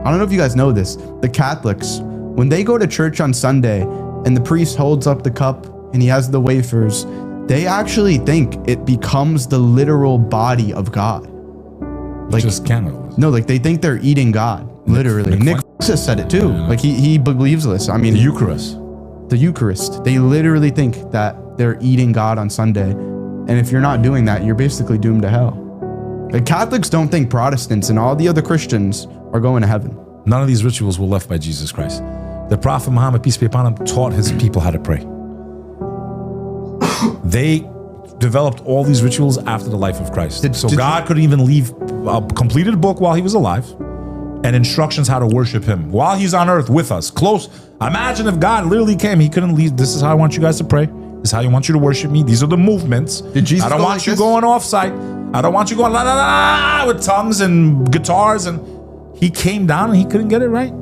I don't know if you guys know this. The Catholics, when they go to church on Sunday and the priest holds up the cup and he has the wafers, they actually think it becomes the literal body of God. Like, just candles. No, like they think they're eating God, literally. Nick has said it too. Like he believes this. I mean, The Eucharist. the Eucharist. They literally think that they're eating God on Sunday. And if you're not doing that, you're basically doomed to hell. The Catholics don't think Protestants and all the other Christians are going to heaven. None of these rituals were left by Jesus Christ. The Prophet Muhammad, peace be upon him, taught his people how to pray. They developed all these rituals after the life of Christ. So God couldn't even leave a completed book while he was alive and instructions how to worship him while he's on earth with us, close. Imagine if God literally came, he couldn't leave. This is how I want you guys to pray. This is how I want you to worship me. These are the movements. Did Jesus I don't go want like you this? going off site. I don't want you going la la la with tongues and guitars. And he came down and he couldn't get it right.